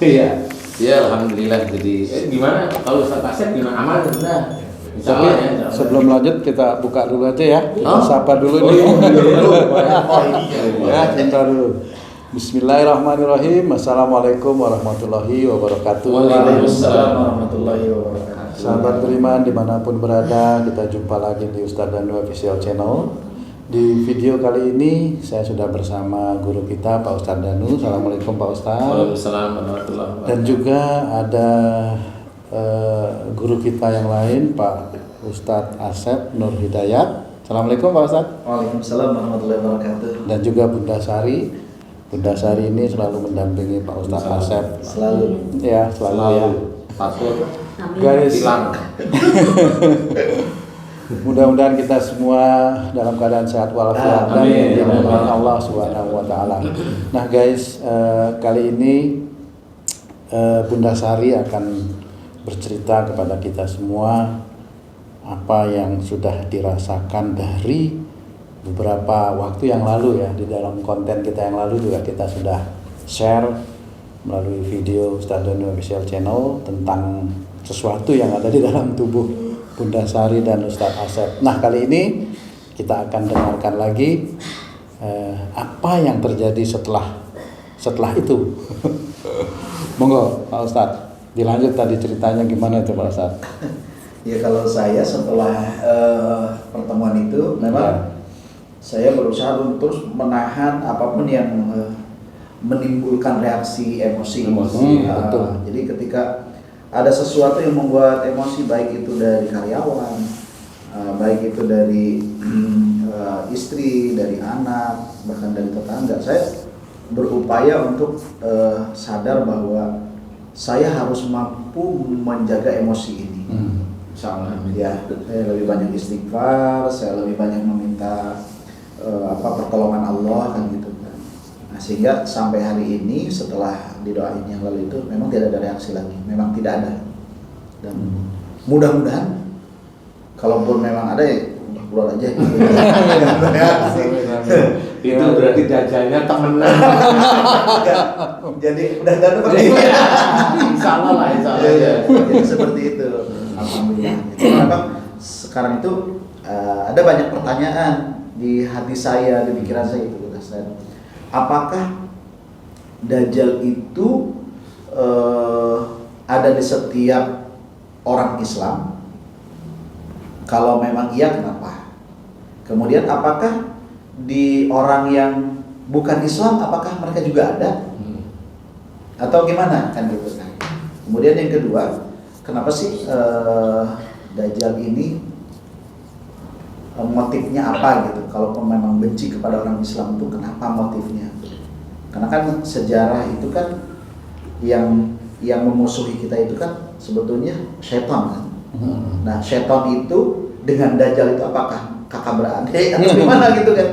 Iya. Ya alhamdulillah. Jadi gimana kalau Ustaz Asep gimana aman sudah? Insyaallah ya. Sebelum lanjut kita buka dulu aja ya. Kita Oh? sapa dulu nih. Ya, kita dulu. Bismillahirrahmanirrahim. Assalamualaikum warahmatullahi wabarakatuh. Waalaikumsalam warahmatullahi wabarakatuh. Sahabat beriman dimanapun berada, kita jumpa lagi di Ustadz Danu Official Channel. Di video kali ini saya sudah bersama guru kita Pak Ustadz Danu. Assalamualaikum Pak Ustadz. Waalaikumsalam warahmatullahi wabarakatuh. Dan juga ada guru kita yang lain Pak Ustadz Asep Nur Hidayat. Assalamualaikum Pak Ustadz. Waalaikumsalam warahmatullahi wabarakatuh. Dan juga Bunda Sari. Bunda Sari ini selalu mendampingi Pak Ustadz Asep. Selalu. Ya, selalu ya. Password Guys, hilang. mudah-mudahan kita semua dalam keadaan sehat walafiat dan Amin. dirahmati Allah Subhanahu wa taala. Nah, guys, kali ini Bunda Sari akan bercerita kepada kita semua apa yang sudah dirasakan dari beberapa waktu yang lalu ya. Di dalam konten kita yang lalu juga kita sudah share melalui video Ustadz Danu Official Channel tentang sesuatu yang ada di dalam tubuh Bunda Sari dan Ustadz Asep. Nah, kali ini kita akan dengarkan lagi apa yang terjadi setelah itu. Monggo Pak Ustadz, dilanjut tadi ceritanya gimana itu Pak Ustadz? Ya, kalau saya setelah pertemuan itu memang saya berusaha untuk terus menahan apapun yang menimbulkan reaksi emosi. Betul. Jadi ketika ada sesuatu yang membuat emosi, baik itu dari karyawan, baik itu dari istri, dari anak, bahkan dari tetangga, saya berupaya untuk sadar bahwa saya harus mampu menjaga emosi ini. Insyaallah. Ya, saya lebih banyak istighfar, saya lebih banyak meminta pertolongan Allah kan gitu kan. Nah, sehingga sampai hari ini setelah didoain yang lalu itu memang tidak ada reaksi lagi, memang tidak ada. Dan mudah-mudahan kalaupun memang ada ya udah keluar aja gitu. Itu berarti dajjalnya temenan. Jadi udah gak ada pakai. Insyaallah lah, insyaallah. Ya, jadi seperti itu. Alhamdulillah. Jadi memang sekarang itu ada banyak pertanyaan di hati saya, di pikiran saya itu. Apakah Dajjal itu ada di setiap orang Islam? Kalau memang iya, kenapa? Kemudian apakah di orang yang bukan Islam, apakah mereka juga ada? Atau gimana kan gitu kan? Kemudian yang kedua, kenapa sih Dajjal ini motifnya apa gitu? Kalau memang benci kepada orang Islam itu kenapa motifnya? Karena kan sejarah itu kan yang memusuhi kita itu kan sebetulnya setan kan. Nah, setan itu dengan Dajjal itu apakah kakak beradik atau gimana gitu kan?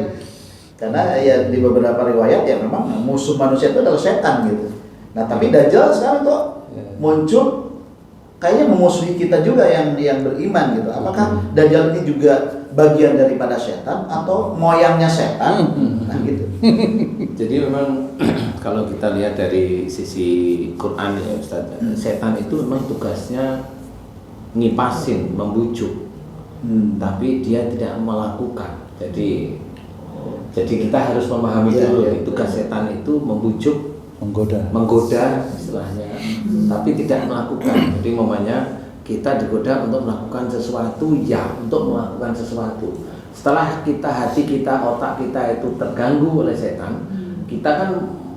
Karena ya di beberapa riwayat ya memang musuh manusia itu adalah setan gitu. Nah, tapi Dajjal sekarang tuh muncul kayaknya memusuhi kita juga yang beriman gitu. Apakah Dajjal ini juga bagian daripada setan atau moyangnya setan? Nah gitu. Jadi memang kalau kita lihat dari sisi Quran ya Ustaz, setan itu memang tugasnya ngipasin, membujuk, tapi dia tidak melakukan. Jadi kita harus memahami dulu tugas setan itu membujuk, menggoda istilahnya, tapi tidak melakukan. Jadi momennya kita digoda untuk melakukan sesuatu, untuk melakukan sesuatu. Setelah hati kita, otak kita itu terganggu oleh setan, kita kan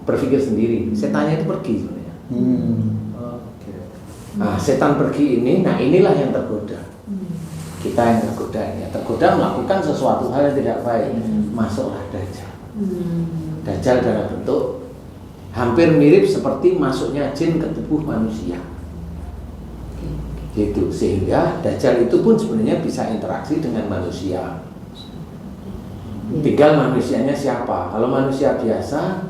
berpikir sendiri, setannya itu pergi sebenarnya. Nah, setan pergi ini, nah inilah yang tergoda. Kita yang tergoda ini, tergoda melakukan sesuatu hal yang tidak baik. Masuklah Dajjal. Dajjal dalam bentuk hampir mirip seperti masuknya jin ke tubuh manusia. Gitu, sehingga Dajjal itu pun sebenarnya bisa interaksi dengan manusia. Tinggal manusianya siapa. Kalau manusia biasa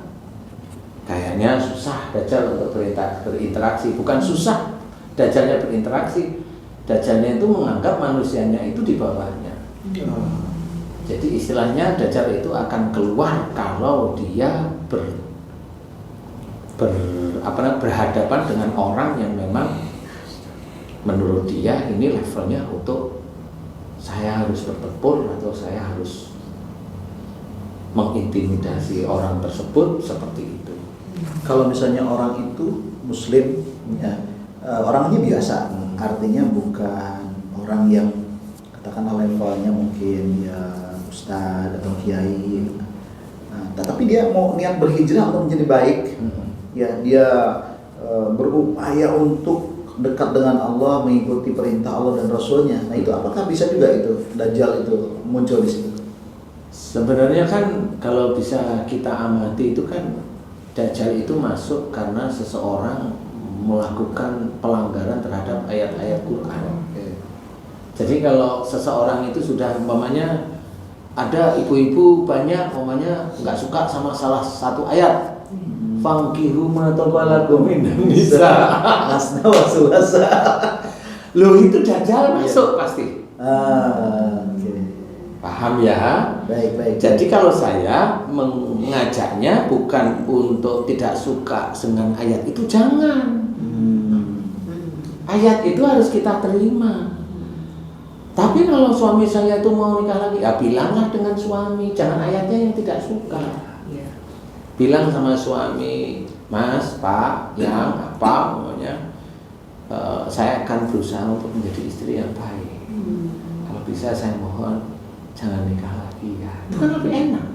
kayaknya susah Dajjal untuk berinteraksi. Bukan susah Dajjalnya berinteraksi, Dajjalnya itu menganggap manusianya itu di bawahnya. Jadi istilahnya Dajjal itu akan keluar kalau dia berhadapan dengan orang yang memang menurut dia ini levelnya untuk saya harus bertempur atau saya harus mengintimidasi orang tersebut seperti itu. Kalau misalnya orang itu muslim ya, orangnya biasa, artinya bukan orang yang katakanlah levelnya mungkin ya ustadz atau kiai, tapi dia mau niat berhijrah untuk menjadi baik, ya dia berupaya untuk dekat dengan Allah, mengikuti perintah Allah dan Rasulnya. Nah itu apakah bisa juga itu Dajjal itu muncul di situ? Sebenarnya kan kalau bisa kita amati itu kan Dajjal itu masuk karena seseorang melakukan pelanggaran terhadap ayat-ayat Quran. Jadi kalau seseorang itu sudah umpamanya ada ibu-ibu banyak umpamanya nggak suka sama salah satu ayat, fankihu ma taqalakum minan nisa Masna wa sulasa. Loh itu Dajjal masuk pasti. Okay. Paham ya? Baik. Jadi kalau saya mengajaknya bukan untuk tidak suka dengan ayat itu, jangan. Ayat itu harus kita terima. Tapi kalau suami saya itu mau nikah lagi, ya bilanglah dengan suami, jangan ayatnya yang tidak suka. Bilang sama suami, Mas, Pak, yang apa namanya, saya akan berusaha untuk menjadi istri yang baik. Kalau bisa saya mohon jangan nikah lagi ya. Itu kan lebih enak.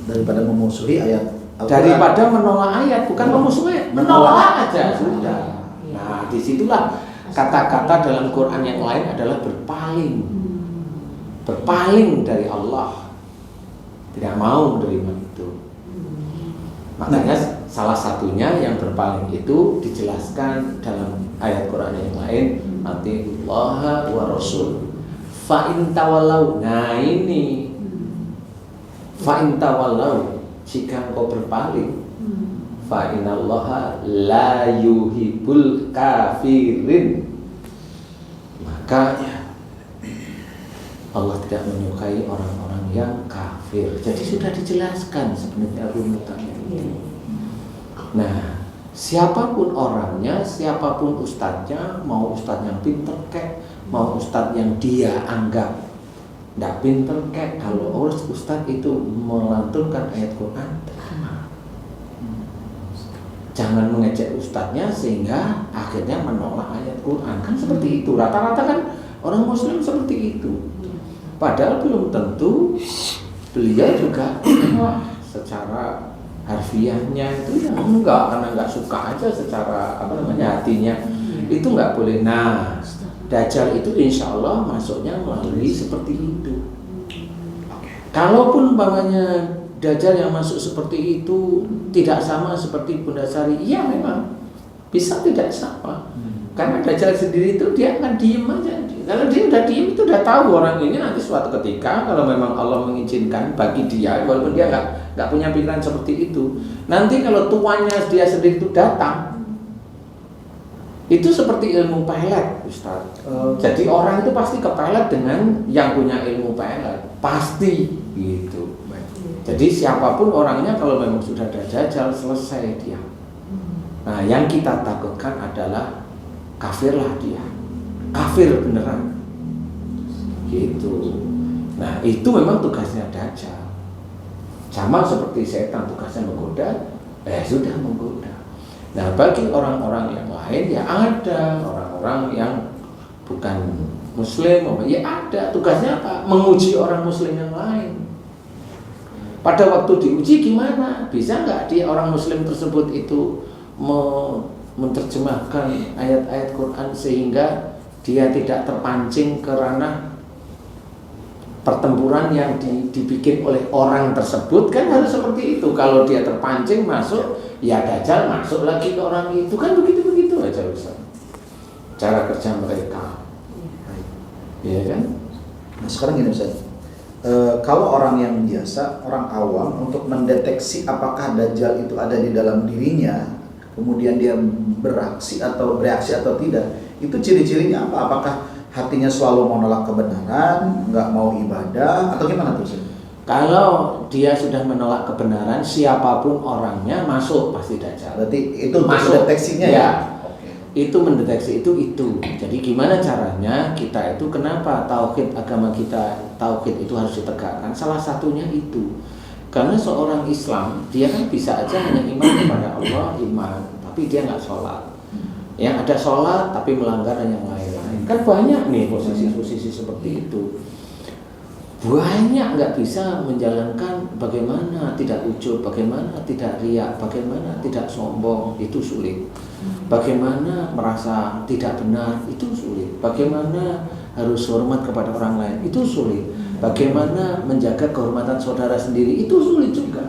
Daripada memusuhi ayat Al-Quran. Daripada menolak ayat, bukan memusuhi, menolak aja sudah. Nah, disitulah kata-kata dalam Quran yang lain adalah berpaling dari Allah, tidak mau menerima itu. Makanya salah satunya yang berpaling itu dijelaskan dalam ayat Quran yang lain, atiullaha wa rasul fa in tawallau. Nah ini fa in tawallau, jika engkau berpaling, fa innallaha la yuhibbul kafirin, maka Allah tidak menyukai orang-orang yang kafir. Jadi sudah dijelaskan sebenarnya runutannya itu. Nah, siapapun orangnya, siapapun ustadznya, mau ustadz yang pinter kek, mau ustadz yang dia anggap tidak pinter kek, kalau ustadz itu melantunkan ayat Quran, jangan mengejek ustadznya sehingga akhirnya menolak ayat Quran. Kan seperti itu, rata-rata kan orang muslim seperti itu. Padahal belum tentu beliau juga secara harfiahnya itu ya enggak, karena enggak suka aja secara hatinya itu enggak boleh. Nah, Dajjal itu insya Allah masuknya melalui seperti itu. Kalaupun umpamanya Dajjal yang masuk seperti itu tidak sama seperti Bunda Sari, iya memang bisa tidak sama. Karena Dajjal sendiri itu dia akan diem aja. Kalau dia udah diem itu udah tahu orang ini nanti suatu ketika kalau memang Allah mengizinkan bagi dia, walaupun dia nggak punya pikiran seperti itu, nanti kalau tuannya dia sendiri itu datang, itu seperti ilmu pelet, Ustaz. Jadi orang itu pasti kepelet dengan yang punya ilmu pelet, pasti gitu. Jadi siapapun orangnya kalau memang sudah ada Dajjal, selesai dia. Nah, yang kita takutkan adalah kafirlah dia, kafir beneran gitu. Nah, itu memang tugasnya Dajjal. Sama seperti setan tugasnya menggoda, sudah menggoda. Nah, bagi orang-orang yang lain ya ada orang-orang yang bukan muslim, ya ada tugasnya apa? Menguji orang muslim yang lain. Pada waktu diuji gimana? Bisa nggak dia orang muslim tersebut itu menerjemahkan ayat-ayat Quran sehingga dia tidak terpancing ke ranah pertempuran yang dibikin oleh orang tersebut? Kan harus seperti itu. Kalau dia terpancing masuk, ya Dajjal masuk lagi ke orang itu. Kan begitu-begitu aja Ustaz cara kerja mereka. Iya kan? Nah sekarang gini Ustaz, kalau orang yang biasa, orang awam untuk mendeteksi apakah Dajjal itu ada di dalam dirinya, kemudian dia bereaksi atau tidak, itu ciri-cirinya apa? Apakah hatinya selalu menolak kebenaran, nggak mau ibadah, atau gimana tuh sih? Kalau dia sudah menolak kebenaran, siapapun orangnya masuk pasti Dajjal. Berarti itu masuk deteksinya ya. Oke. Itu mendeteksi itu. Jadi gimana caranya kita itu, kenapa tauhid agama kita, tauhid itu harus ditegakkan? Salah satunya itu. Karena seorang Islam dia kan bisa aja hanya iman kepada Allah, iman, tapi dia nggak sholat. Yang ada sholat tapi melanggar dan yang lain-lain. Kan banyak nih posisi-posisi seperti itu. Banyak nggak bisa menjalankan, bagaimana tidak ujub, bagaimana tidak riak, bagaimana tidak sombong, itu sulit. Bagaimana merasa tidak benar, itu sulit. Bagaimana harus hormat kepada orang lain, itu sulit. Bagaimana menjaga kehormatan saudara sendiri, itu sulit juga.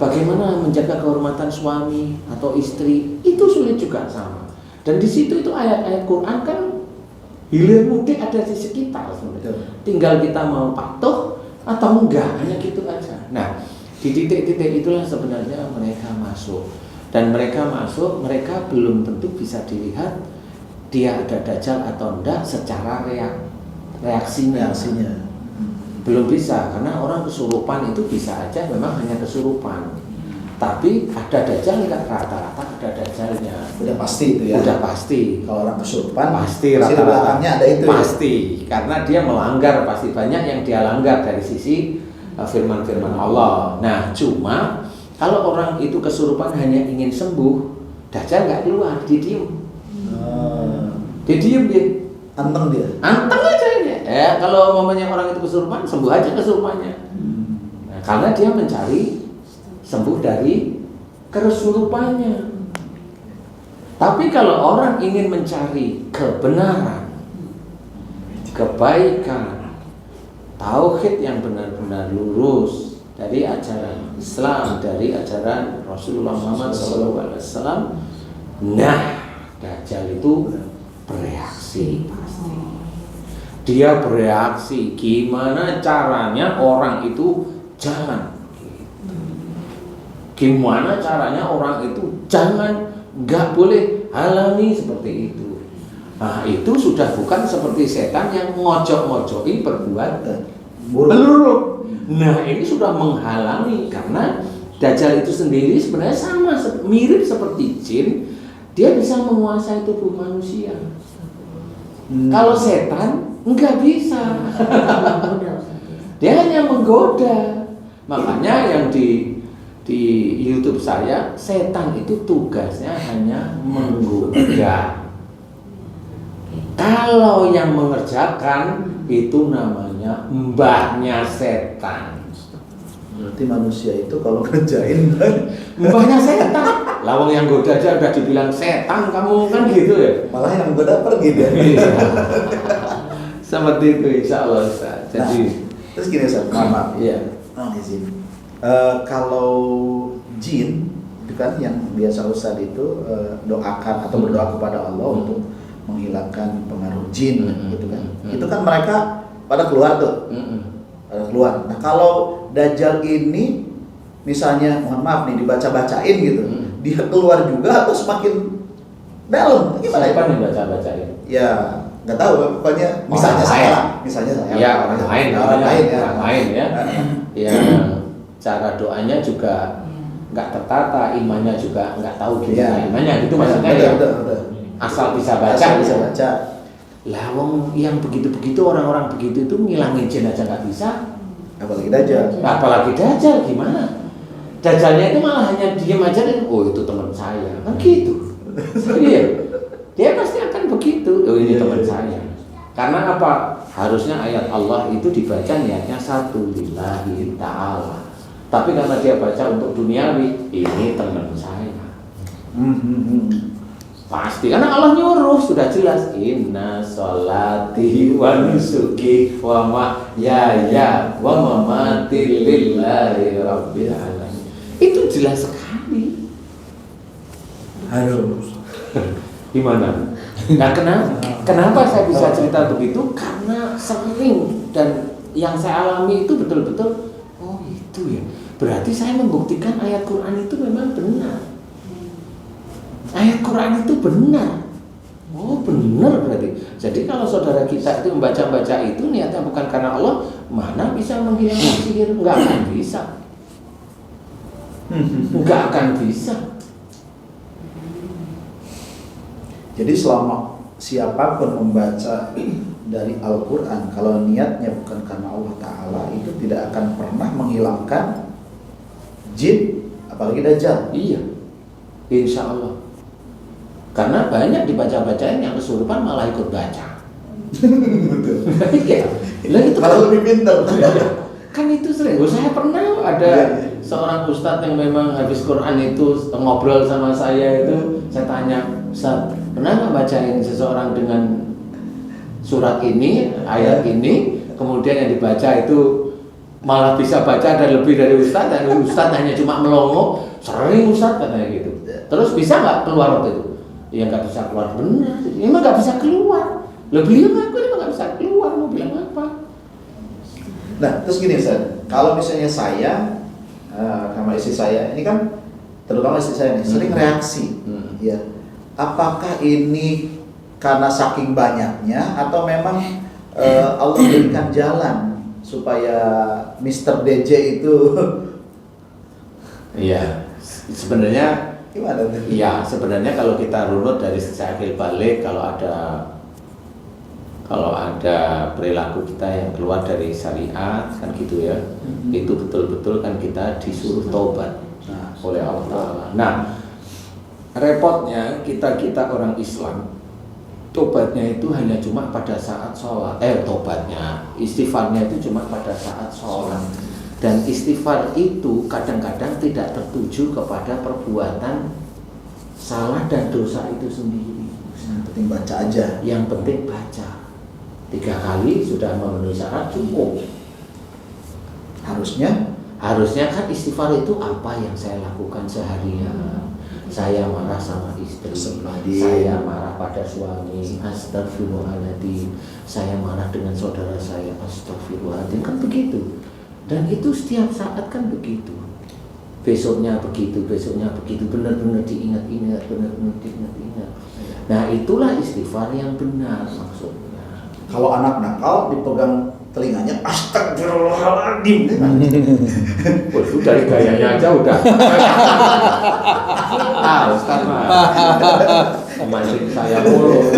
Bagaimana menjaga kehormatan suami atau istri, itu sulit juga sama. Dan di situ itu ayat-ayat Quran kan hilir mudik ada di sekitar sebenarnya. Tinggal kita mau patuh atau enggak, hanya gitu aja. Nah, di titik-titik itulah sebenarnya mereka masuk. Dan mereka masuk, mereka belum tentu bisa dilihat dia ada Dajjal atau enggak secara reaksinya. Belum bisa, karena orang kesurupan itu bisa aja memang hanya kesurupan. Tapi ada Dajjal enggak, rata-rata ada Dajjalnya. Udah pasti itu ya. Udah pasti. Kalau orang kesurupan pasti rata-rata belakangnya ada itu. Pasti, ya? Karena dia melanggar, pasti banyak yang dia langgar dari sisi firman-firman Allah. Nah, cuma kalau orang itu kesurupan hanya ingin sembuh, Dajjal nggak keluar, dia diem. Dia diem dia. Anteng dia. Anteng aja dia. Ya, kalau momennya orang itu kesurupan, sembuh aja kesurupannya. Nah, karena dia mencari sembuh dari kesurupannya. Tapi kalau orang ingin mencari kebenaran, kebaikan, tauhid yang benar-benar lurus dari ajaran Islam, dari ajaran Rasulullah Muhammad SAW, nah, Dajjal itu bereaksi pasti. Dia bereaksi. Gimana caranya orang itu jangan? Gimana caranya orang itu jangan? Nggak boleh halangi seperti itu. Nah, itu sudah bukan seperti setan yang ngojok-ngojoki berbuat buruk. Nah, ini sudah menghalangi, karena Dajjal itu sendiri sebenarnya sama, mirip seperti jin. Dia bisa menguasai tubuh manusia. Kalau setan nggak bisa. Dia hanya menggoda. Makanya yang di YouTube saya, setan itu tugasnya hanya menggoda. Kalau yang mengerjakan itu namanya mbahnya setan. Berarti manusia itu kalau kerjain mbahnya setan. Lawang yang goda aja udah dibilang setan kamu, kan gitu ya. Malah yang goda pergi dia. Seperti itu, insya Allah Ustaz. Jadi terus gini Ustaz, maaf. Iya. Izin. Kalau jin itu kan yang biasa Ustaz itu doakan atau berdoa kepada Allah untuk menghilangkan pengaruh jin gitu kan. Itu kan mereka pada keluar tuh. Pada keluar. Nah, kalau Dajjal ini misalnya mohon maaf nih dibaca-bacain gitu. Dia keluar juga atau semakin dalam? Gimana? Siapa nih baca-bacain? Ya, nggak tahu, pokoknya misalnya saya. Ya, orang lain ya. Ya, cara doanya juga nggak tertata, imannya juga nggak tahu gimana imannya, gitu maksudnya ya. Asal bisa baca. Lah, wong yang begitu-begitu, orang-orang begitu itu ngilangin jin aja nggak bisa. Apalagi Dajjal gimana? Dajjalnya itu malah hanya diem aja dan oh itu teman saya, kan gitu. Iya, dia pasti akan begitu. Oh ini teman saya. Karena apa? Harusnya ayat Allah itu dibaca niatnya satu, lillahi ta'ala. Tapi karena dia baca untuk duniawi, ini teman saya. Pasti, karena Allah nyuruh, sudah jelas. Inna sholati wa nusuki wa mahyaya wa mamati lillahi rabbil alamin. Itu jelas sekali. Harus. Gimana? Nah, kenapa saya bisa cerita begitu? Karena sering, dan yang saya alami itu betul-betul, oh itu ya. Berarti saya membuktikan ayat Quran itu memang benar. Ayat Quran itu benar. Oh benar berarti. Jadi kalau saudara kita itu membaca-baca itu niatnya bukan karena Allah, mana bisa menghilangkan sihir? Nggak akan bisa. Nggak akan bisa. Jadi selama siapapun membaca dari Al-Quran, kalau niatnya bukan karena Allah Ta'ala, itu tidak akan pernah menghilangkan jin, apalagi dajjal. Iya, insya Allah. Karena banyak dibaca-bacain yang kesurupan malah ikut baca. Betul. Iya. Lah itu Malah lebih pintar. kan itu sering. Saya pernah ada seorang ustadz yang memang habis Quran itu ngobrol sama saya itu, saya tanya, Ustaz, pernah nggak bacain seseorang dengan surat ini, ayat ini, kemudian yang dibaca itu malah bisa baca ada lebih dari ustadz, dan ustadz hanya cuma melongo. Sering ustadz katanya gitu. Terus bisa nggak keluar waktu itu? Ya nggak bisa keluar, benar. Emang nggak bisa keluar. Lebih ngaku emang nggak bisa keluar, mau bilang apa? Nah, terus gini Ustaz, kalau misalnya saya sama istri saya, ini kan terutama istri saya nih, sering reaksi, ya. Apakah ini karena saking banyaknya atau memang Allah berikan jalan supaya Mr. DJ itu Iya, sebenarnya gimana tuh? iya, sebenarnya kalau kita runut dari sejak akhir balik, kalau ada perilaku kita yang keluar dari syariat kan gitu ya, itu betul-betul kan kita disuruh taubat oleh Allah Ta'ala. Nah, repotnya kita orang Islam, tobatnya itu hanya cuma pada saat sholat. Tobatnya, istighfarnya itu cuma pada saat sholat. Dan istighfar itu kadang-kadang tidak tertuju kepada perbuatan salah dan dosa itu sendiri. Yang penting baca aja. Yang penting baca. 3 kali sudah memenuhi syarat cukup. Harusnya kan istighfar itu apa yang saya lakukan seharian. Saya marah sama istri, saya marah pada suami, astagfirullahaladzim. Saya marah dengan saudara saya, astagfirullahaladzim. Kan begitu. Dan itu setiap saat kan begitu. Besoknya begitu, benar-benar diingat-ingat, benar-benar diingat-ingat. Nah, itulah istighfar yang benar maksudnya. Kalau anak nakal dipegang telinganya, astagfirullahaladzim. Waduh, dari gayanya aja udah. Ustaz mah mancing saya mulu.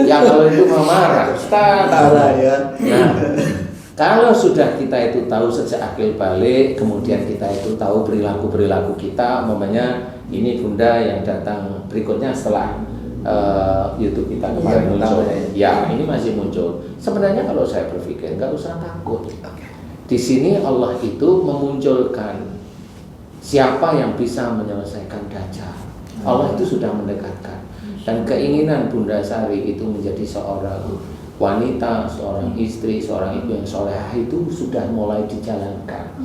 Ya kalau itu mau marah, Ustaz. Ya. Nah, kalau sudah kita itu tahu sejak akil balik, kemudian kita itu tahu perilaku kita, umpamanya ini Bunda yang datang berikutnya setelah YouTube kita kemarin muncul. Ya, ini masih muncul. Sebenarnya kalau saya berpikir nggak usah takut. Di sini Allah itu memunculkan siapa yang bisa menyelesaikan dajjal. Allah itu sudah mendekatkan. Dan keinginan Bunda Sari itu menjadi seorang wanita, seorang istri, seorang ibu yang solehah itu sudah mulai dijalankan.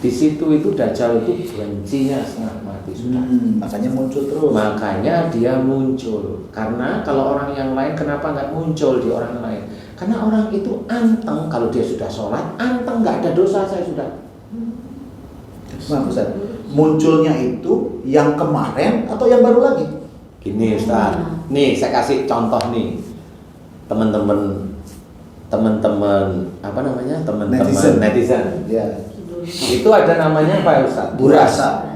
Di situ itu dajjal itu bencinya setengah mati sudah. Makanya muncul terus. Makanya dia muncul. Karena kalau orang yang lain kenapa nggak muncul di orang lain? Karena orang itu anteng, kalau dia sudah sholat, anteng, nggak ada dosa, saya sudah. Ustaz, munculnya itu yang kemarin atau yang baru lagi? Gini Ustaz, nih saya kasih contoh nih. Teman-teman apa namanya? Teman-teman netizen. Ya. Itu ada namanya apa Ustaz? Burasa.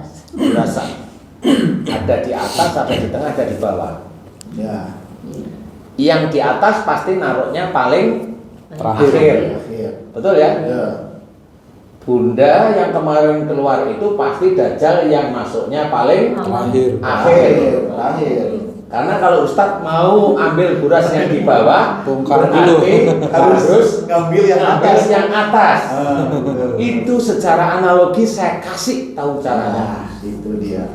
Ada di atas, ada di tengah, ada di bawah. Ya. Yang di atas pasti naruhnya paling Terakhir. Betul ya? Ya. Bunda yang kemarin keluar itu pasti dajjal yang masuknya paling Terakhir. Terakhir. Karena kalau Ustadz mau ambil buras yang di bawah, Bongkar berarti Harus ngambil yang atas. Itu secara analogi saya kasih tahu caranya. Nah, itu dia.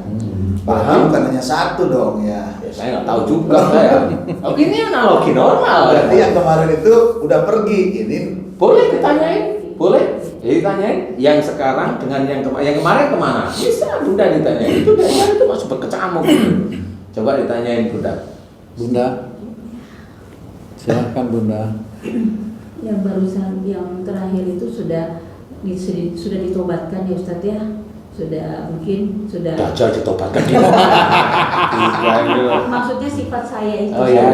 Paham? Bukan hanya satu dong ya. Ya, saya nggak tahu juga saya. Oh, ini analogi normal. Berarti yang kemarin itu udah pergi. Ini Boleh ditanyain, boleh. Ditanyain yang sekarang dengan yang kemarin kemana? Bisa Bunda ditanyain. Itu dajjal itu masuk berkecamuk. Coba ditanyain Bunda. Bunda, silahkan Bunda. Yang barusan yang terakhir itu sudah ditobatkan ya Ustadz ya, mungkin sudah. Dajjal ditobatkan. Maksudnya sifat saya itu. Oh iya.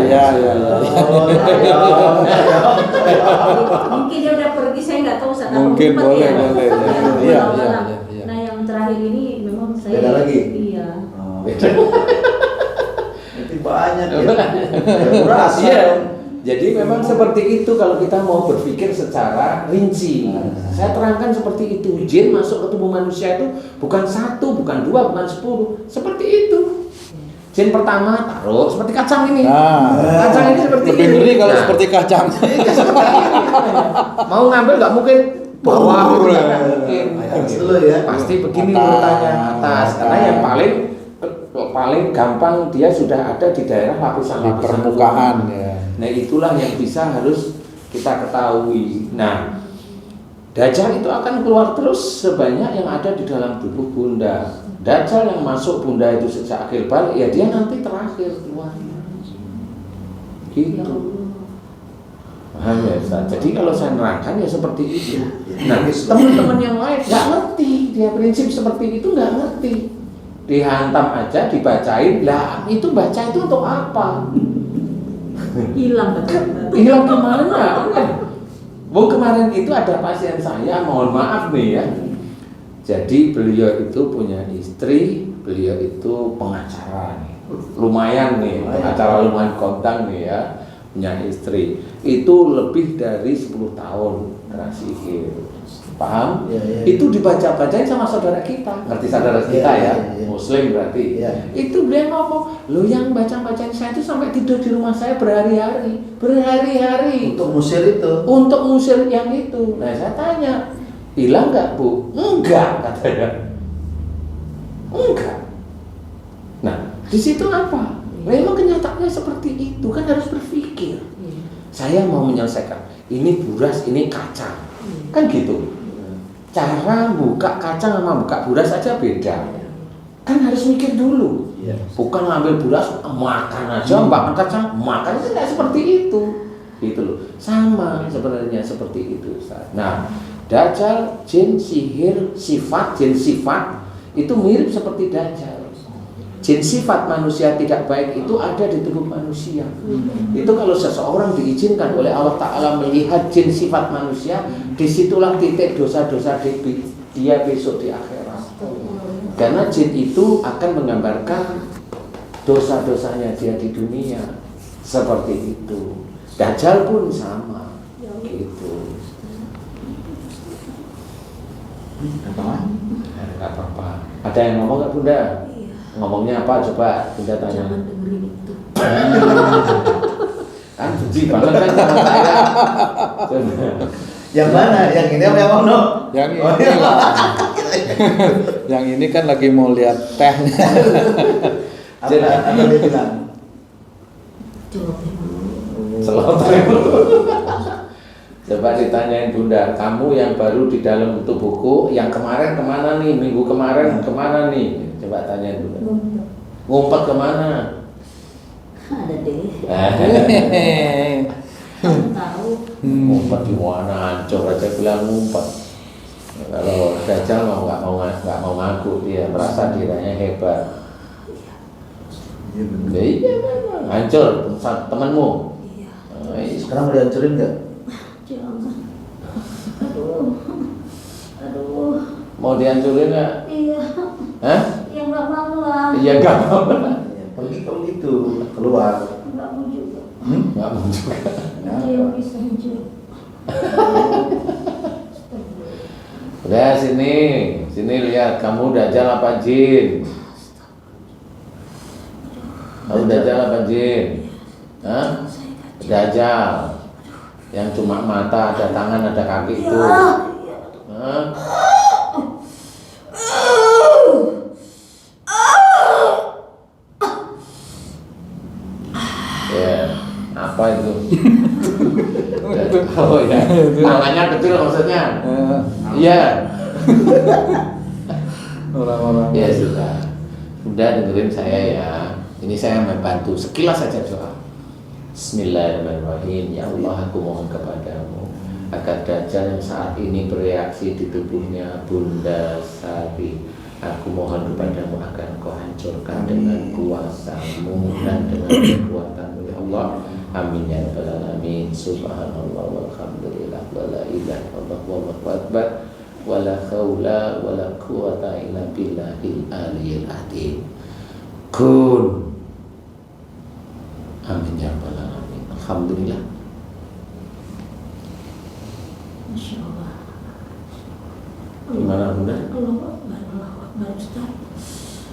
Mungkin dia udah pergi, saya nggak tahu saat Mungkin apa boleh. Iya. Nah yang terakhir ini memang saya. Beda lagi? Iya. Itu banyak ya. Iya. Jadi memang seperti itu kalau kita mau berpikir secara rinci. Saya terangkan seperti itu. Jin masuk ke tubuh manusia itu bukan 1, bukan 2, bukan 10. Seperti itu. Jin pertama taruh seperti kacang ini. Kacang ini seperti lebih ini. ngeri kalau seperti kacang. Mau ngambil nggak mungkin bawah, nggak mungkin. Pasti begini urutannya atas. Karena yang paling gampang dia sudah ada di daerah lapisan Di permukaan ya. Nah itulah yang bisa harus kita ketahui. Nah Dajjal itu akan keluar terus sebanyak yang ada di dalam tubuh bunda. Dajjal yang masuk bunda itu sejak akhir balik, ya dia nanti terakhir keluar. Gitu. Paham ya Ustaz? Jadi kalau saya nerangkan ya seperti itu. Nah teman-teman yang lain nggak ngerti, dia prinsip seperti itu nggak ngerti. Dihantam aja, dibacain, lah itu baca itu untuk apa? Hilang Hilang kemana? Bu kemarin itu ada pasien saya, mohon maaf nih ya. Jadi beliau itu punya istri, beliau itu pengacara nih, lumayan nih, pengacara lumayan kondang nih ya, punya istri. Itu lebih dari 10 tahun kena sihir. Paham? Itu dibaca-bacain sama saudara kita, ngerti saudara kita ya, Muslim berarti. Itu beliau ngomong, lo yang baca-bacain saya itu sampai tidur di rumah saya berhari-hari. Untuk musir itu. Untuk musir yang itu. Nah saya tanya, hilang nggak Bu? Enggak katanya. Enggak. Nah di situ apa? Memang kenyataannya seperti itu, kan harus berpikir. Saya mau menyelesaikan, ini buras, ini kacang, kan gitu. Cara buka kacang sama buka buras aja beda. Kan harus mikir dulu. Bukan ngambil buras, makan aja, makan kacang, makan itu tidak seperti itu. Gitu loh. Sama sebenarnya seperti itu. Nah, Dajjal, jin, sihir, sifat, jin sifat itu mirip seperti Dajjal. Jin sifat manusia tidak baik itu ada di tubuh manusia. Itu kalau seseorang diizinkan oleh Allah Ta'ala melihat jin sifat manusia, disitulah titik dosa-dosa dia besok di akhirat. Karena jin itu akan menggambarkan dosa-dosanya dia di dunia. Seperti itu. Dajjal pun sama. Gitu. Enggak apa-apa. Ada yang ngomong nggak Bunda? Ngomongnya apa coba Bunda tanya. Jangan dengerin itu. Kan benci banget kan sama saya. Yang mana? Yang ini apa yang mana? Yang ini lah. Yang ini kan lagi mau lihat tehnya. Apa dia bilang? Seloteh. Coba ditanyain Bunda, kamu yang baru di dalam tubuhku, yang kemarin kemana nih? Minggu kemarin kemana nih? Coba tanyain Bunda. Ngumpet kemana? Ada deh. Tahu. Ngumpet di mana? Hancur aja bilang ngumpet. Kalau Dajjal nggak mau ngaku, dia merasa dirinya hebat. Iya memang hancur temanmu. Sekarang mau dihancurin nggak? Jangan. Aduh. Mau dihancurin nggak? Iya. Hah? Ya nggak mau lah. Iya nggak mau. Pergi kalau gitu keluar. Nggak mau juga. Nggak mau juga. Dia bisa hancur. Udah sini lihat, kamu Dajjal apa jin? Kamu Dajjal apa jin? Hah? Dajjal. Yang cuma mata, ada tangan, ada kaki itu. Hah? Ya, apa itu? Oh ya, tangannya kecil maksudnya. Iya. Orang-orang. Ya sudah. Sudah dengerin saya ya. Ini saya membantu sekilas saja doa. Bismillahirrahmanirrahim. Ya Allah, aku mohon kepadamu agar Dajjal yang saat ini bereaksi di tubuhnya Bunda Sari, Aku mohon kepadamu agar Engkau hancurkan dengan kuasa-Mu dan dengan kekuatan-Mu ya Allah. Amin ya rabbal alamin. Subhanallah walhamdulillah wala ilaha illallah wallahu akbar wala haula wala quwata illa billahil aliyyil azim. Kun. Amin ya rabbal alamin. Alhamdulillah. Masya Allah. Gimana Bunda? Allah Ustaz.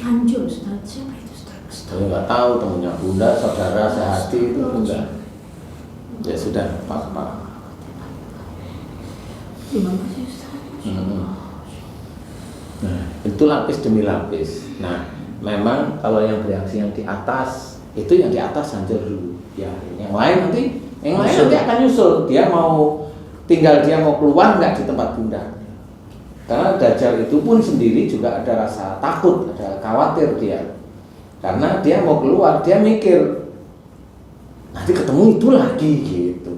Hancur Ustaz. Siapa itu Ustaz? Saya nggak tahu temennya Bunda, saudara sehati itu Bunda. Ya sudah, Pak. Terima kasih Ustaz. Nah, itu lapis demi lapis. Nah, memang kalau yang bereaksi yang di atas, itu yang di atas hancur dulu. Ya, yang lain nanti akan nyusul. Dia mau keluar nggak di tempat Bunda. Karena Dajjal itu pun sendiri juga ada rasa takut, ada khawatir dia. Karena dia mau keluar, dia mikir nanti ketemu itu lagi gitu.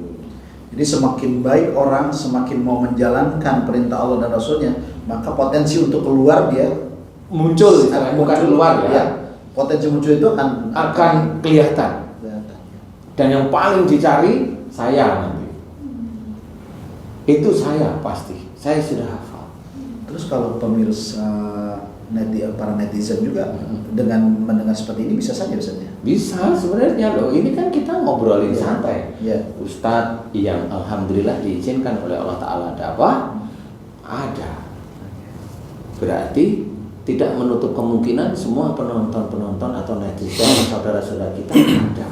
Jadi semakin baik orang, semakin mau menjalankan perintah Allah dan Rasulnya, maka potensi untuk keluar dia muncul, bukan keluar ya. Potensi muncul itu akan kelihatan. Dan yang paling dicari saya nanti. Itu saya pasti, saya sudah hafal. Terus kalau pemirsa para netizen juga dengan mendengar seperti ini bisa saja biasanya. Bisa sebenarnya loh, ini kan kita ngobrolin santai. Ya. Ustadz yang alhamdulillah diizinkan oleh Allah Ta'ala dakwah ada. Berarti tidak menutup kemungkinan semua penonton atau netizen saudara-saudara kita ada.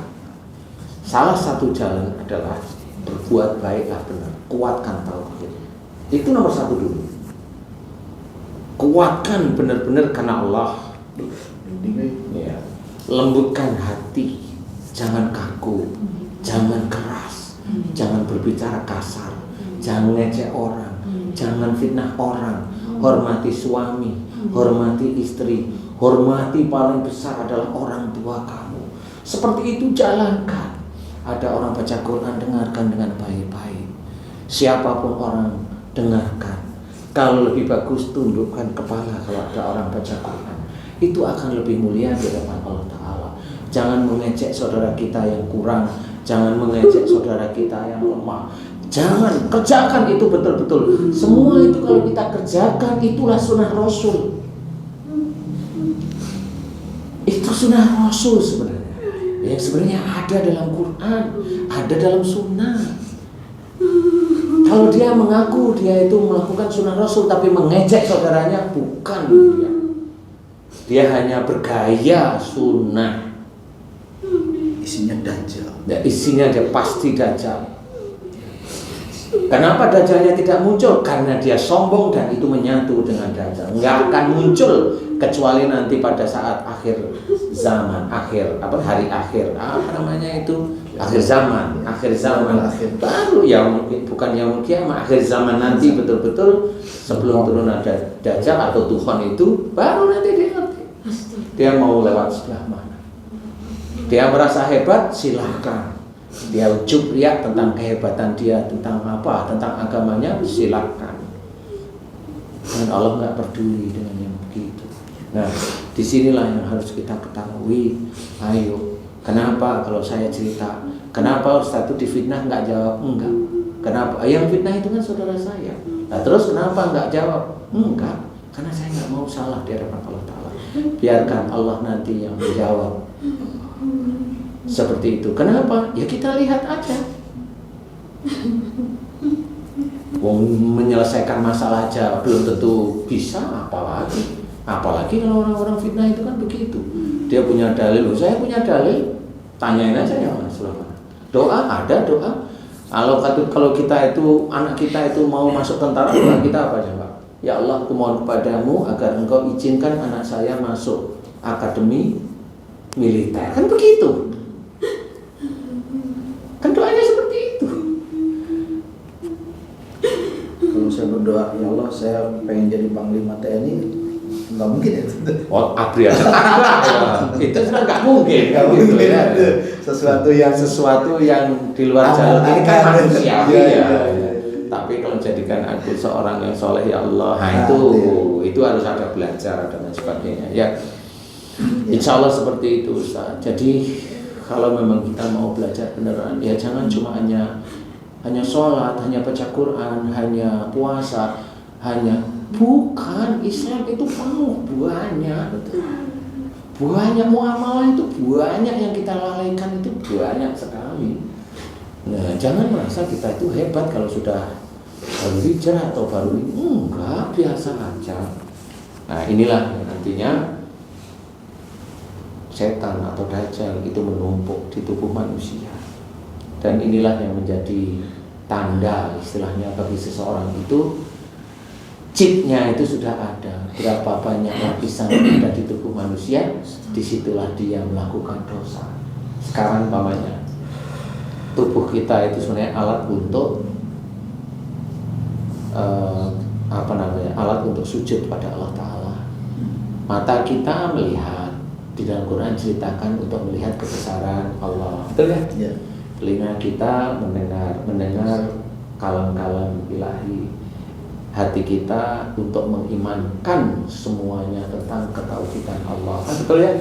Salah satu jalan adalah berbuat baiklah benar, kuatkan tauhid. Itu nomor satu dulu. Kuatkan benar-benar karena Allah. Ya. Lembutkan hati, jangan kaku, jangan keras, jangan berbicara kasar, jangan ngejek orang, jangan fitnah orang. Hormati suami, hormati istri, hormati paling besar adalah orang tua kamu. Seperti itu jalankan. Ada orang baca Quran, dengarkan dengan baik-baik. Siapapun orang, dengarkan. Kalau lebih bagus, tundukkan kepala kalau ada orang baca Quran. Itu akan lebih mulia di hadapan Allah Ta'ala. Jangan mengejek saudara kita yang kurang, jangan mengejek saudara kita yang lemah. Jangan, kerjakan itu betul-betul. Semua itu kalau kita kerjakan, itulah sunnah Rasul. Itu sunnah Rasul sebenarnya. Yang sebenarnya ada dalam Quran, ada dalam sunnah. Kalau dia mengaku dia itu melakukan sunnah Rasul tapi mengejek saudaranya, bukan dia. Dia hanya bergaya sunnah. Isinya Dajjal. Ya, isinya dia pasti Dajjal. Kenapa Dajjalnya tidak muncul? Karena dia sombong dan itu menyatu dengan Dajjal. Nggak akan muncul kecuali nanti pada saat akhir zaman, hari akhir, apa namanya itu? Akhir zaman. Baru yang bukan yang kiamat, akhir zaman nanti betul-betul sebelum turun ada Dajjal atau Tuhan itu, baru nanti dia ngerti. Dia mau lewat sebelah mana. Dia merasa hebat, silahkan. Dia ujub riak tentang kehebatan dia, tentang apa, tentang agamanya, silahkan. Dan Allah nggak peduli dengan yang begitu. Nah, disinilah yang harus kita ketahui. Ayo, kenapa kalau saya cerita, kenapa Ustaz itu difitnah nggak jawab? Enggak. Kenapa? Yang fitnah itu kan saudara saya. Nah, terus kenapa nggak jawab? Enggak, karena saya nggak mau salah di hadapan Allah Ta'ala. Biarkan Allah nanti yang menjawab. Seperti itu. Kenapa? Ya kita lihat aja. Menyelesaikan masalah aja belum tentu bisa, apalagi kalau orang-orang fitnah itu kan begitu. Dia punya dalil, saya punya dalil, tanyain aja yang mana Sulaiman. Doa ada doa. Kalau kita itu anak kita itu mau masuk tentara, doa kita apa coba? Ya Allah, aku mohon kepadamu agar engkau izinkan anak saya masuk akademi militer. Kan begitu. Kan doanya seperti itu. Kalau saya berdoa, ya Allah saya pengen jadi Panglima TNI, nggak mungkin ya. Oh, abri aja. Itu sudah nggak mungkin. Gitu, ya. Sesuatu yang di luar jalur ini kan manusiawi ya. Tapi kalau jadi jadikan aku seorang yang soleh ya Allah. Nah itu harus ada belajar dan lain sebagainya ya. Insya Allah seperti itu Ustaz. Jadi kalau memang kita mau belajar beneran ya jangan cuma hanya sholat, hanya baca Quran, hanya puasa, bukan. Islam itu penuh banyak muamalah itu banyak yang kita lalaikan, itu banyak sekali. Nah, jangan merasa kita itu hebat kalau sudah baru hijrah atau baru ini. Enggak, biasa aja. Nah, inilah yang nantinya setan atau dajjal itu menumpuk di tubuh manusia. Dan inilah yang menjadi tanda istilahnya bagi seseorang itu, chipnya itu sudah ada. Berapa banyak lapisan yang ada di tubuh manusia, disitulah dia melakukan dosa. Sekarang umpamanya tubuh kita itu sebenarnya alat untuk alat untuk sujud pada Allah Ta'ala. Mata kita melihat, di dalam Quran ceritakan untuk melihat kebesaran Allah, betul ya? Ya. Telinga kita mendengar kalam-kalam ilahi. Hati kita untuk mengimankan semuanya tentang ketauhidan Allah, betul ya?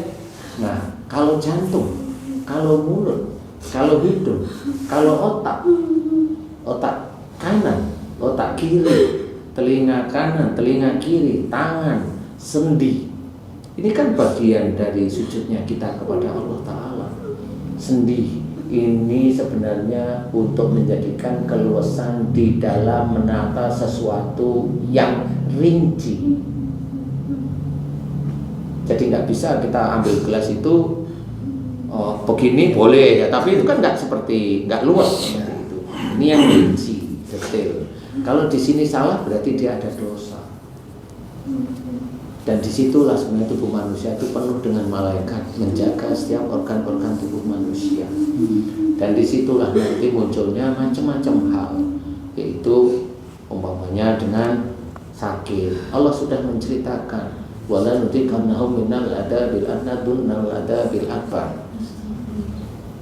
Nah, kalau jantung, kalau mulut, kalau hidung, kalau otak kanan, otak kiri, telinga kanan, telinga kiri, tangan, sendi. Ini kan bagian dari sujudnya kita kepada Allah Ta'ala. Sendi ini sebenarnya untuk menjadikan keluasan di dalam menata sesuatu yang rinci. Jadi nggak bisa kita ambil gelas itu begini boleh ya, tapi itu kan nggak luas seperti itu. Ini yang rinci, detail. Kalau di sini salah berarti dia ada dosa. Dan disitulah sebenarnya tubuh manusia itu penuh dengan malaikat menjaga setiap organ-organ tubuh manusia. Dan disitulah nanti munculnya macam-macam hal, yaitu umpamanya dengan sakit. Allah sudah menceritakan, wala nutikannahum minal adabil adna dunnal adabil akbar.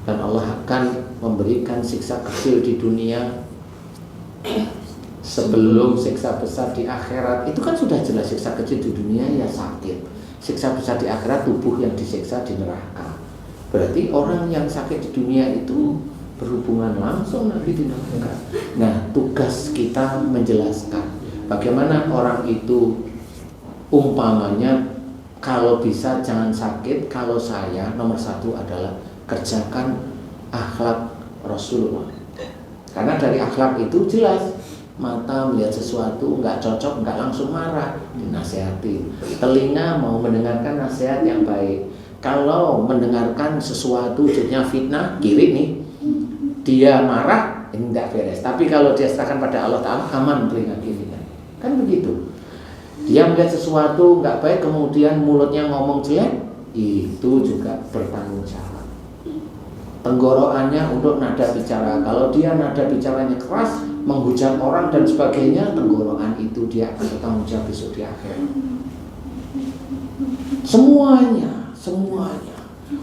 Dan Allah akan memberikan siksa kecil di dunia sebelum siksa besar di akhirat. Itu kan sudah jelas, siksa kecil di dunia ya sakit, siksa besar di akhirat tubuh yang disiksa di neraka. Berarti orang yang sakit di dunia itu berhubungan langsung nanti di neraka. Nah, tugas kita menjelaskan bagaimana orang itu umpamanya kalau bisa jangan sakit. Kalau saya nomor satu adalah kerjakan akhlak Rasulullah. Karena dari akhlak itu jelas, mata melihat sesuatu nggak cocok, nggak langsung marah, dinasehati. Telinga mau mendengarkan nasihat yang baik. Kalau mendengarkan sesuatu jadinya fitnah, kiri nih, dia marah, ini tidak beres. Tapi kalau dia serahkan pada Allah Ta'ala, aman telinga kiri kan begitu. Dia melihat sesuatu nggak baik, kemudian mulutnya ngomong jelek, itu juga bertanggung jawab. Tenggorokannya untuk nada bicara. Kalau dia nada bicaranya keras, menghujat orang dan sebagainya, tenggorokan itu dia akan bertanggung jawab besok di akhirat. Semuanya.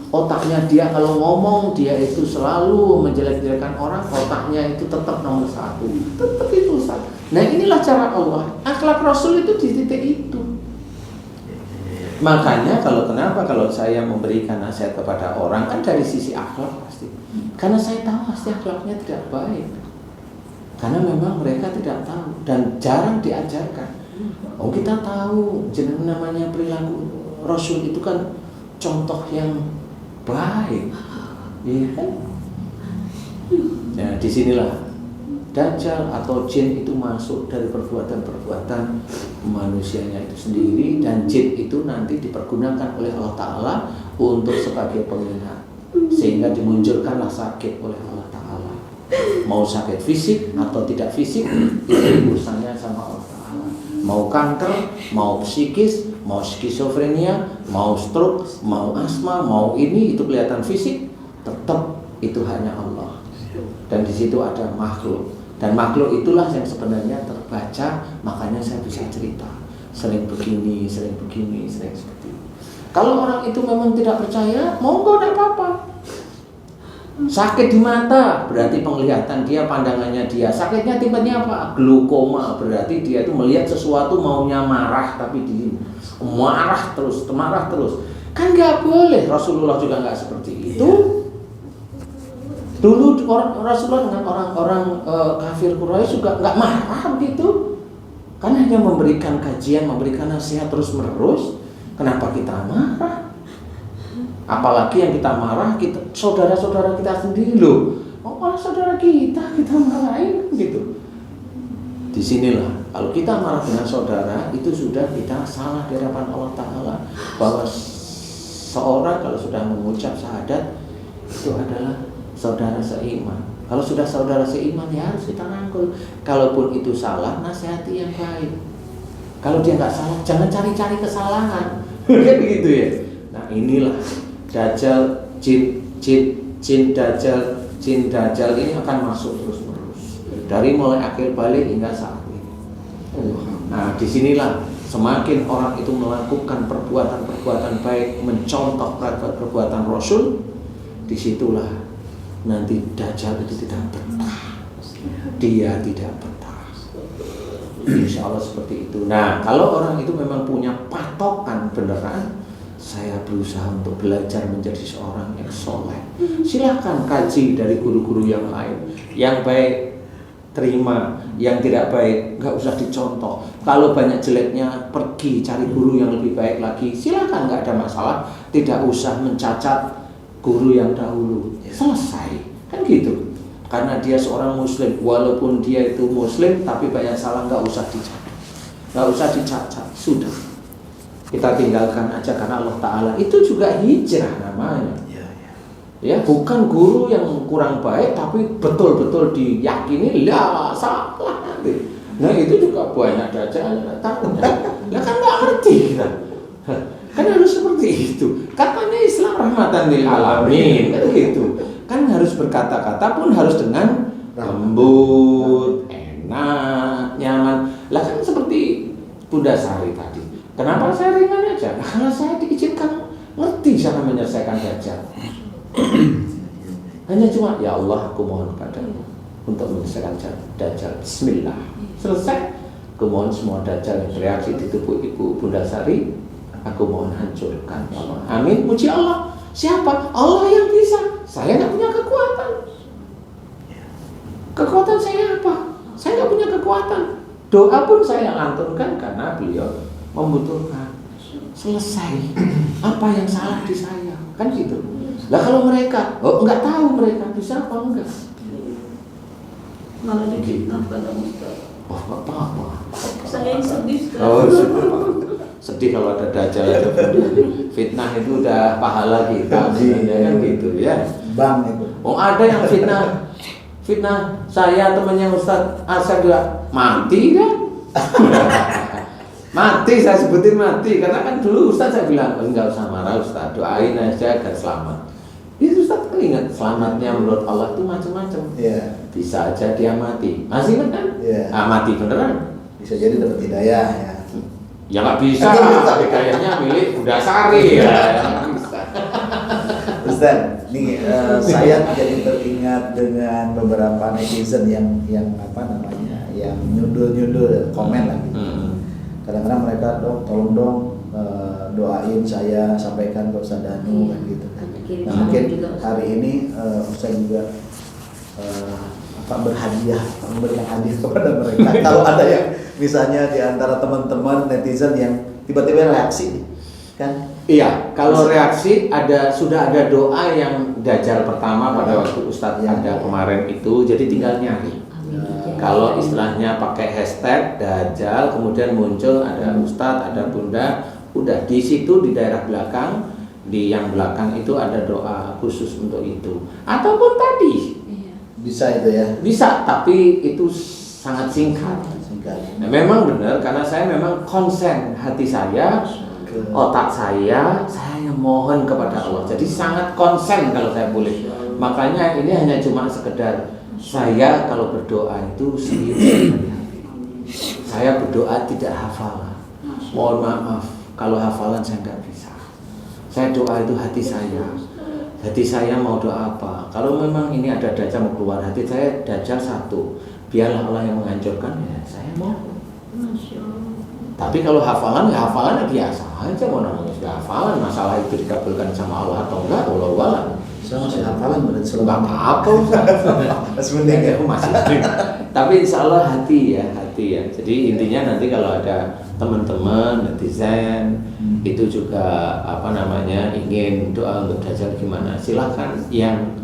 Otaknya dia kalau ngomong, dia itu selalu menjelek-jelekan orang, otaknya itu tetap nomor satu. Tetap itu satu. Nah, inilah cara Allah. Akhlak Rasul itu di titik itu. Makanya kalau saya memberikan nasihat kepada orang kan dari sisi akhlak pasti. Karena saya tahu pasti akhlaknya tidak baik. Karena memang mereka tidak tahu dan jarang diajarkan. Oh, kita tahu jeneng namanya perilaku Rasul itu kan contoh yang baik. Iya kan? Nah, disinilah Dajjal atau jin itu masuk dari perbuatan-perbuatan manusianya itu sendiri, dan jin itu nanti dipergunakan oleh Allah Ta'ala untuk sebagai pengingat, sehingga dimunculkanlah sakit oleh Allah Ta'ala. Mau sakit fisik atau tidak fisik, itu urusannya sama Allah Ta'ala. Mau kanker, mau psikis, mau skizofrenia, mau stroke, mau asma, mau ini, itu kelihatan fisik, tetap itu hanya Allah. Dan di situ ada makhluk. Dan makhluk itulah yang sebenarnya terbaca, makanya saya bisa cerita. Sering begini, sering seperti itu. Kalau orang itu memang tidak percaya, monggo, tidak apa-apa. Sakit di mata berarti penglihatan dia, pandangannya dia. Sakitnya tiba-tiba apa? Glukoma, berarti dia itu melihat sesuatu maunya marah tapi dia marah terus. Kan nggak boleh. Rasulullah juga nggak seperti itu. Dulu Rasulullah dengan orang-orang kafir Quraisy juga nggak marah begitu. Kan hanya memberikan kajian, memberikan nasihat terus menerus. Kenapa kita marah? Apalagi yang kita marah, kita saudara-saudara kita sendiri loh. Oh, malah saudara kita marahin gitu. Disinilah kalau kita marah dengan saudara itu sudah kita salah di hadapan Allah Ta'ala. Bahwa seorang kalau sudah mengucap syahadat itu adalah saudara seiman. Kalau sudah saudara seiman ya harus kita rangkul. Kalaupun itu salah, nasihati yang baik. Kalau dia nggak salah, jangan cari-cari kesalahan. Kan begitu ya. Nah inilah Dajjal, jin Dajjal ini akan masuk terus-menerus dari mulai akhir balik hingga saat ini. Nah disinilah semakin orang itu melakukan perbuatan baik, mencontoh perbuatan Rasul, disitulah nanti Dajjal itu tidak betah. Dia tidak betah. Insya Allah seperti itu. Nah kalau orang itu memang punya patokan beneran, saya berusaha untuk belajar menjadi seorang yang soleh. Silahkan kaji dari guru-guru yang lain. Yang baik terima, yang tidak baik nggak usah dicontoh. Kalau banyak jeleknya pergi cari guru yang lebih baik lagi. Silahkan, nggak ada masalah. Tidak usah mencacat guru yang dahulu. Selesai, kan gitu. Karena dia seorang muslim, walaupun dia itu muslim tapi banyak salah, nggak usah dicacat, sudah. Kita tinggalkan aja karena Allah Ta'ala itu juga hijrah namanya. Ya, bukan guru yang kurang baik tapi betul-betul diyakini lah salah nanti. Nah itu juga banyak Dajjal yang tahu. Nah kan nggak ngerti kita. Kan harus seperti itu. Katanya Islam rahmatan lil alamin, kan gitu. Kan harus berkata-kata pun harus dengan lembut, enak, nyaman. Lah kan seperti Bunda Sari tadi. Kenapa saya ringan aja? Nah, karena saya diizinkan ngerti cara menyelesaikan Dajjal. Hanya cuma ya Allah aku mohon padamu untuk menyelesaikan Dajjal. Bismillah. Selesai. Aku mohon semua Dajjal yang bereaksi di tubuh Ibu Bunda Sari, aku mohon hancurkan ya Allah. Amin. Puji Allah. Siapa? Allah yang bisa. Saya nggak punya kekuatan. Kekuatan saya apa? Saya nggak punya kekuatan. Doa pun saya lantunkan karena beliau membutuhkan. Selesai. Apa yang salah di saya? Kan gitu. Lah kalau mereka, nggak tahu mereka bisa apa enggak? Malah difitnah pada Ustaz. Oh, apa? Saya yang sedih sekali. Oh, sedih kalau ada Dajjal itu. Fitnah itu udah pahala kita sebenarnya kan gitu ya. Bang itu. Oh, ada yang fitnah saya temannya Ustaz Asep juga mati kan? Mati, saya sebutin mati karena kan dulu Ustaz saya bilang enggak usah marah Ustaz, doain aja agar selamat. Itu Ustaz kan ingat selamatnya menurut Allah itu macam-macam. Iya. Bisa aja dia mati, masih ingat kan? Iya. Mati beneran. Bisa jadi dapat hidayah ya. Ya nggak bisa, tapi kayaknya milik Bunda Sari ya. Nggak bisa. Ustaz, nih saya jadi teringat dengan beberapa netizen yang apa namanya, yang nyundul komen lah gitu. Kadang-kadang mereka tolong dong doain saya, sampaikan ke Ustaz Danu kan gitu kan. Nah mungkin hari ini Ustaz juga berhadiah, memberikan hadiah kepada mereka. Kalau ada yang misalnya di antara teman-teman netizen yang tiba-tiba reaksi kan? Iya, kalau reaksi sudah ada doa yang Dajjal pertama pada waktu Ustadz ada kemarin itu, jadi tinggal nyari. Kalau istilahnya pakai hashtag Dajjal, kemudian muncul ada Ustadz, ada Bunda, udah di situ di daerah belakang, di yang belakang itu ada doa khusus untuk itu. Ataupun tadi bisa itu ya? Bisa, tapi itu sangat singkat. Nah, memang benar karena saya memang konsen hati saya, otak saya mohon kepada Allah. Jadi sangat konsen kalau saya boleh. Makanya ini hanya cuma sekedar saya kalau berdoa itu serius dari hati. Saya berdoa tidak hafalan. Mohon maaf kalau hafalan saya nggak bisa. Saya doa itu hati saya. hati saya mau doa apa. Kalau memang ini ada Dajjal mau keluar, hati saya Dajjal satu, biarlah Allah yang menghancurkan, ya saya mau. Masya Allah. Tapi kalau hafalan, ya hafalannya biasa aja, mau namanya sudah hafalan, masalah itu dikabulkan sama Allah atau enggak, wallahu a'lam. Saya masih hafalan berarti Enggak selama apa-apa sebenarnya. ya, masih sering. Tapi insya Allah hati ya. Jadi intinya nanti kalau ada teman-teman netizen itu juga ingin doa untuk Dajjal gimana, silahkan yang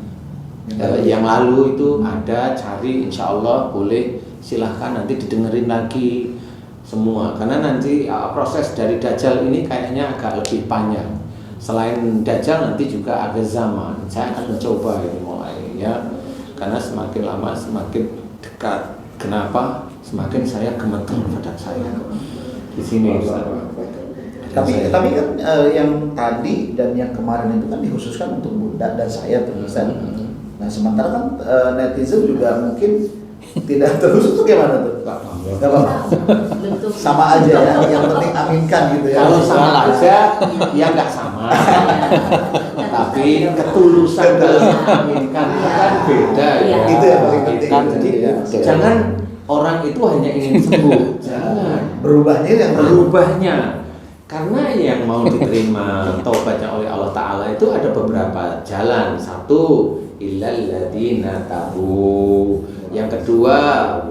lalu itu ada, cari, insya Allah boleh, silahkan nanti didengerin lagi semua, karena nanti proses dari Dajjal ini kayaknya agak lebih panjang. Selain Dajjal nanti juga ada zaman. Saya akan mencoba ini mulai ya, karena semakin lama semakin dekat. Kenapa? Semakin saya gemeter pada saya di sini. Tapi kan yang tadi dan yang kemarin itu kan dikhususkan untuk Bunda dan saya tuh Ustaz. Nah sementara kan netizen juga mungkin tidak terus itu gimana tuh? Gak apa-apa. Bentuk Sama aja ya, yang penting aminkan gitu ya. Kalau sama aja, ya nggak sama. Tapi ketulusan dalam mengaminkan itu kan beda ya. Itu yang paling penting. Jadi Ya. jangan orang itu hanya ingin sembuh, jangan. Berubahnya yang Berubahnya. Karena yang mau diterima taubatnya oleh Allah Ta'ala itu ada beberapa jalan. Satu, illal ladina tabu. Yang kedua,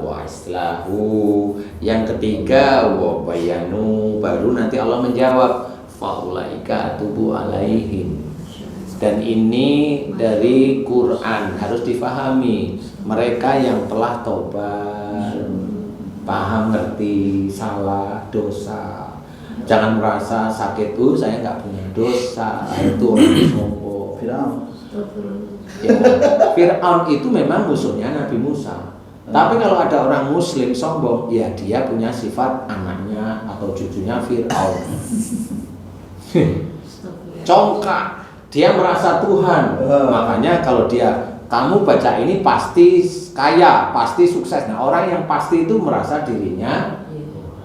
wa islahu. Yang ketiga, wa bayanu. Baru nanti Allah menjawab, faulaika atubu alaihim. Dan ini dari Quran, harus difahami. Mereka yang telah taubat, paham, ngerti, salah, dosa. Jangan merasa sakit, saya nggak punya dosa, itu orang sombong. Ya, Fir'aun itu memang musuhnya Nabi Musa. Tapi kalau ada orang Muslim sombong, ya dia punya sifat anaknya atau cucunya Fir'aun. Congkak, dia merasa Tuhan. Makanya kalau kamu baca ini pasti kaya, pasti sukses. Nah, orang yang pasti itu merasa dirinya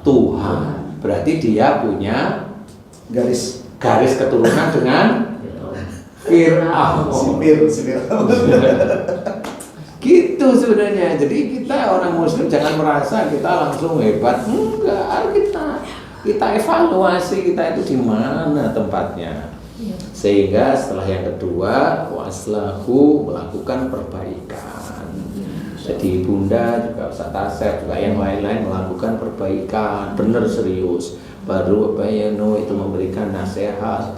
Tuhan. Berarti dia punya garis keturunan dengan Fir'aun. Sipir. Gitu sebenarnya. Jadi kita orang Muslim jangan merasa kita langsung hebat. Enggak, kita evaluasi kita itu di mana tempatnya. Sehingga setelah yang kedua, waslahu, melakukan perbaikan. Jadi Bunda juga Ustaz Asep juga yang lain-lain melakukan perbaikan, benar serius. Baru bayanu itu memberikan nasihat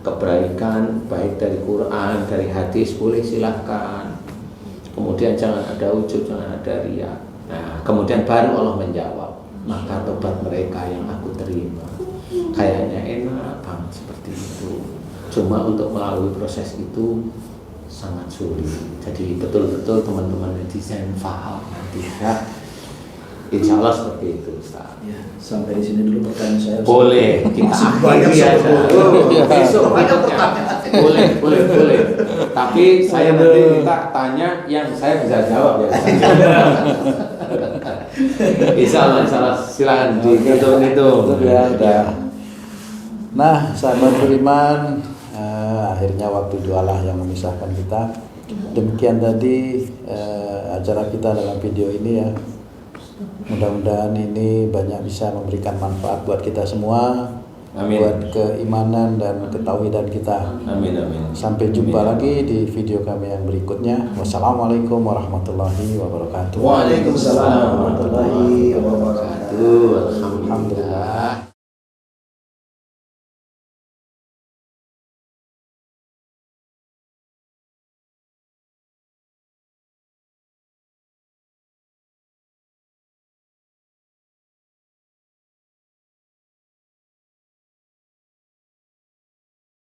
kebaikan baik dari Quran, dari hadis, boleh silahkan. Kemudian jangan ada ujub, jangan ada riya. Nah, kemudian baru Allah menjawab, maka tobat mereka yang aku terima. Kayaknya enak banget seperti itu. Cuma untuk melalui proses itu sangat sulit. Jadi betul-betul teman-teman netizen paham nanti ya. Insya Allah seperti itu, Ustaz. Ya, sampai di sini dulu pertanyaan saya. Boleh, kita akhiri aja. Besok boleh. Tapi saya nanti minta tanya yang saya bisa jawab ya. Insya Allah, silakan dihitung itu. Ya. Nah, sahabat beriman, akhirnya waktu doalah yang memisahkan kita. Demikian tadi acara kita dalam video ini ya. Mudah-mudahan ini banyak bisa memberikan manfaat buat kita semua. Amin. Buat keimanan dan ketauhidan kita. Amin. Sampai jumpa lagi di video kami yang berikutnya. Wassalamualaikum warahmatullahi wabarakatuh. Waalaikumsalam warahmatullahi wabarakatuh.